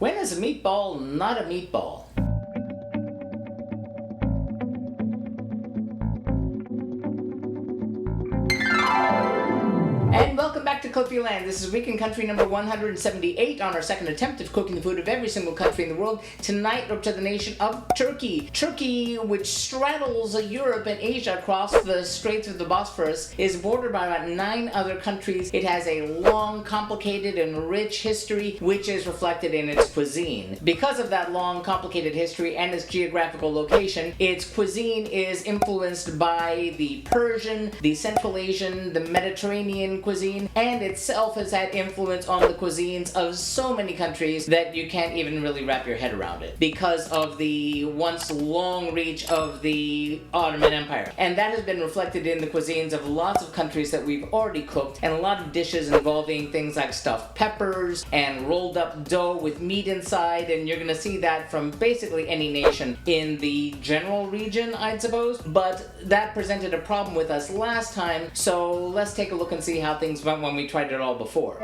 When is a meatball not a meatball? And welcome back to Cliffieland. This is Week in Country number 178 on our second attempt at cooking the food of every single country in the world. Tonight, we're up to the nation of Turkey. Turkey, which straddles Europe and Asia across the Straits of the Bosphorus, is bordered by about 9 other countries. It has a long, complicated, and rich history, which is reflected in its cuisine. Because of that long, complicated history and its geographical location, its cuisine is influenced by the Persian, the Central Asian, the Mediterranean cuisine, and itself has had influence on the cuisines of so many countries that you can't even really wrap your head around it because of the once long reach of the Ottoman Empire. And that has been reflected in the cuisines of lots of countries that we've already cooked, and a lot of dishes involving things like stuffed peppers and rolled up dough with meat inside, and you're gonna see that from basically any nation in the general region, I'd suppose. But that presented a problem with us last time, so let's take a look and see how things went when we tried it all before.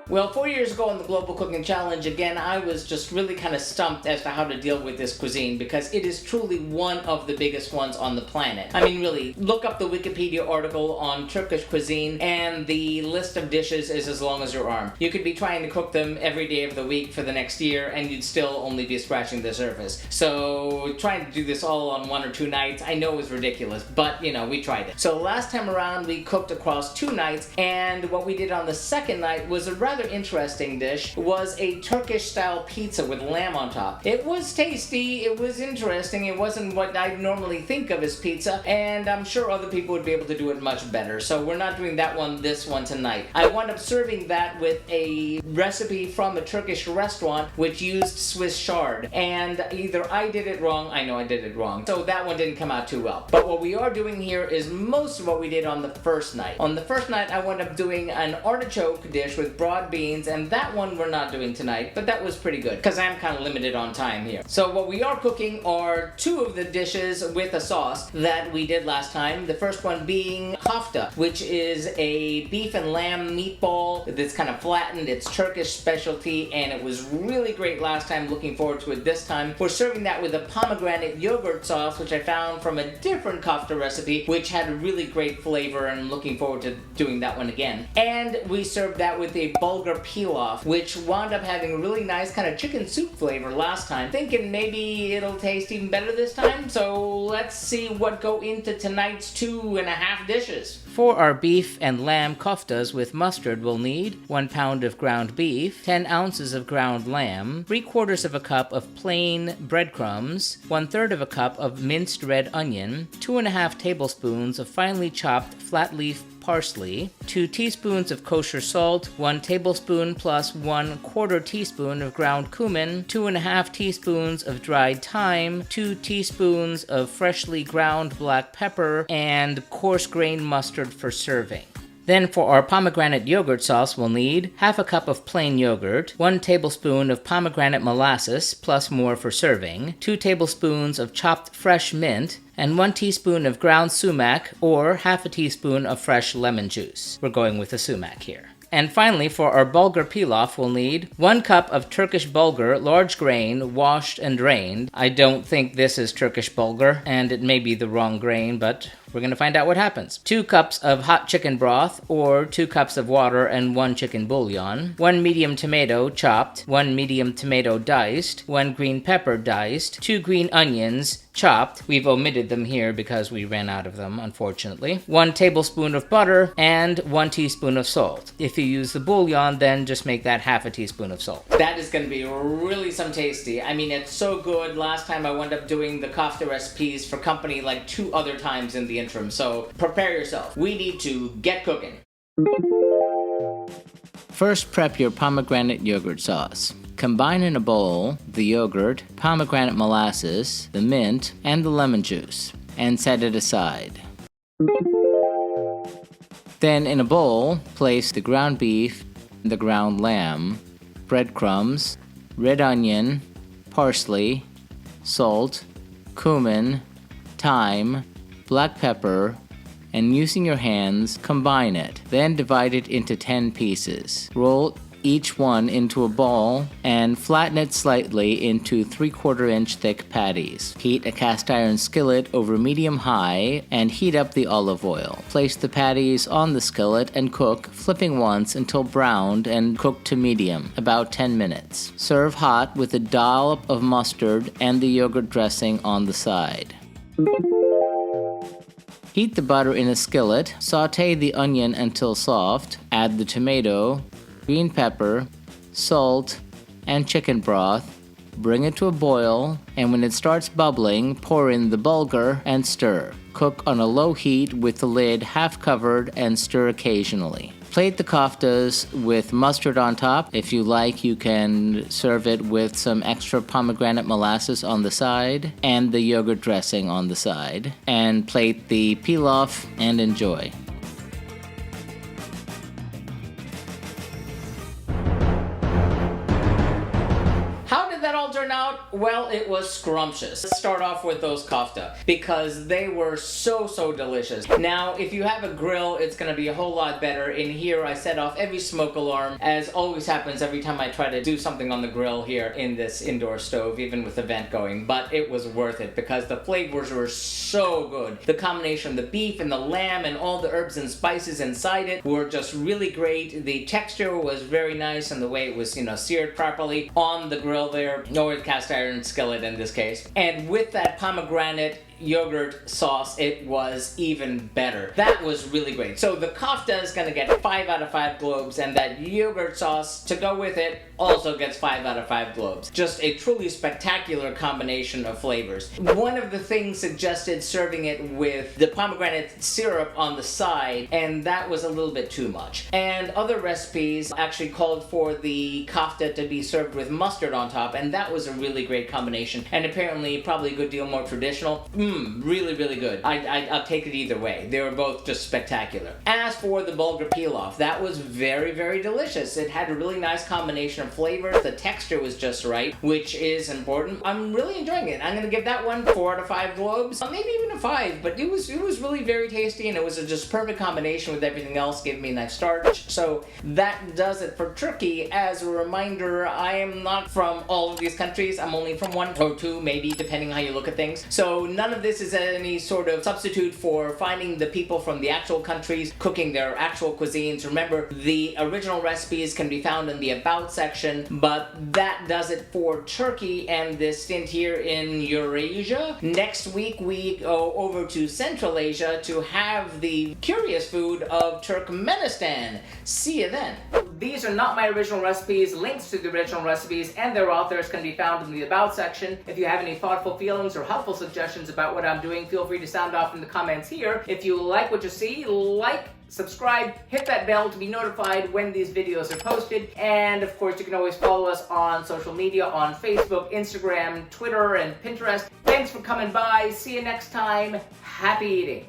Well, 4 years ago on the Global Cooking Challenge, again, I was just really kind of stumped as to how to deal with this cuisine because it is truly one of the biggest ones on the planet. I mean, really, look up the Wikipedia article on Turkish cuisine and the list of dishes is as long as your arm. You could be trying to cook them every day of the week for the next year and you'd still only be scratching the surface. So trying to do this all on 1 or 2 nights, I know is ridiculous, but you know, we tried it. So last time around, we cooked across 2 nights, and what we did on the second night was a rather interesting dish. Was a Turkish style pizza with lamb on top. It was tasty, it was interesting, it wasn't what I normally think of as pizza, and I'm sure other people would be able to do it much better, so we're not doing that one this one tonight. I wound up serving that with a recipe from a Turkish restaurant which used Swiss chard, and either I did it wrong, I know I did it wrong, so that one didn't come out too well. But what we are doing here is most of what we did on the first night. On the first night, I wound up doing an artichoke dish with broad beans, and that one we're not doing tonight, but that was pretty good because I'm kind of limited on time here. So what we are cooking are 2 of the dishes with a sauce that we did last time. The first one being kofta, which is a beef and lamb meatball that's kind of flattened. It's Turkish specialty and it was really great last time. Looking forward to it this time. We're serving that with a pomegranate yogurt sauce, which I found from a different kofta recipe, which had a really great flavor, and I'm looking forward to doing that one again. And we served that with a Bulgur Pilaf, which wound up having a really nice kind of chicken soup flavor last time. Thinking maybe it'll taste even better this time, so let's see what go into tonight's 2.5 dishes. For our beef and lamb koftas with mustard, we'll need 1 pound of ground beef, 10 ounces of ground lamb, 3/4 of a cup of plain breadcrumbs, 1/3 of a cup of minced red onion, 2.5 tablespoons of finely chopped flat leaf parsley, 2 teaspoons of kosher salt, 1 tablespoon plus 1/4 teaspoon of ground cumin, 2.5 teaspoons of dried thyme, 2 teaspoons of freshly ground black pepper, and coarse grained mustard for serving. Then for our pomegranate yogurt sauce, we'll need 1/2 cup of plain yogurt, 1 tablespoon of pomegranate molasses, plus more for serving, 2 tablespoons of chopped fresh mint, and 1 teaspoon of ground sumac or 1/2 teaspoon of fresh lemon juice. We're going with the sumac here. And finally, for our Bulgur Pilaf, we'll need 1 cup of Turkish Bulgur, large grain, washed and drained. I don't think this is Turkish Bulgur, and it may be the wrong grain, but we're going to find out what happens. 2 cups of hot chicken broth, or 2 cups of water and 1 chicken bouillon. 1 medium tomato chopped, 1 medium tomato diced, 1 green pepper diced, 2 green onions chopped. We've omitted them here because we ran out of them, unfortunately. 1 tablespoon of butter, and 1 teaspoon of salt. If you use the bouillon, then just make that 1/2 teaspoon of salt. That is going to be really some tasty. I mean, it's so good. Last time I wound up doing the kofta recipes for company like 2 other times in the interim, so prepare yourself. We need to get cooking. First, prep your pomegranate yogurt sauce. Combine in a bowl the yogurt, pomegranate molasses, the mint, and the lemon juice, and set it aside. Then in a bowl, place the ground beef, the ground lamb, breadcrumbs, red onion, parsley, salt, cumin, thyme, black pepper, and using your hands, combine it. Then divide it into 10 pieces. Roll each one into a ball and flatten it slightly into 3/4 inch thick patties. Heat a cast iron skillet over medium-high and heat up the olive oil. Place the patties on the skillet and cook, flipping once until browned and cooked to medium, about 10 minutes. Serve hot with a dollop of mustard and the yogurt dressing on the side. Heat the butter in a skillet, sauté the onion until soft, add the tomato, green pepper, salt, and chicken broth, bring it to a boil, and when it starts bubbling, pour in the bulgur and stir. Cook on a low heat with the lid half covered and stir occasionally. Plate the koftas with mustard on top. If you like, you can serve it with some extra pomegranate molasses on the side and the yogurt dressing on the side. And plate the pilaf and enjoy. How did that all turn out? Well, it was scrumptious. Let's start off with those kofta because they were so delicious. Now, if you have a grill, it's going to be a whole lot better. In here, I set off every smoke alarm, as always happens every time I try to do something on the grill here in this indoor stove, even with the vent going. But it was worth it because the flavors were so good. The combination of the beef and the lamb and all the herbs and spices inside it were just really great. The texture was very nice and the way it was, seared properly on the grill there, or cast iron skillet in this case. And with that pomegranate yogurt sauce, it was even better. That was really great. So the kofta is gonna get 5 out of 5 globes, and that yogurt sauce to go with it also gets 5 out of 5 globes. Just a truly spectacular combination of flavors. One of the things suggested serving it with the pomegranate syrup on the side, and that was a little bit too much. And other recipes actually called for the kofta to be served with mustard on top, and that was a really great combination, and apparently probably a good deal more traditional. Really good. I'll take it either way. They were both just spectacular. As for the bulgur pilaf, that was very delicious. It had a really nice combination of flavors. The texture was just right, which is important. I'm really enjoying it. I'm gonna give that one 4 out of 5 globes, maybe even a 5, but it was really very tasty, and it was a just perfect combination with everything else. Gave me a nice starch. So that does it for Turkey. As a reminder, I am not from all of these countries. I'm only from 1 or 2, maybe, depending how you look at things. So none of this is any sort of substitute for finding the people from the actual countries cooking their actual cuisines. Remember, the original recipes can be found in the About section, but that does it for Turkey and this stint here in Eurasia. Next week, we go over to Central Asia to have the curious food of Turkmenistan. See you then. These are not my original recipes. Links to the original recipes and their authors can be found in the About section. If you have any thoughtful feelings or helpful suggestions about what I'm doing, feel free to sound off in the comments here. If you like what you see, like, subscribe, hit that bell to be notified when these videos are posted, and of course you can always follow us on social media on Facebook, Instagram, Twitter, and Pinterest. Thanks for coming by. See you next time. Happy eating.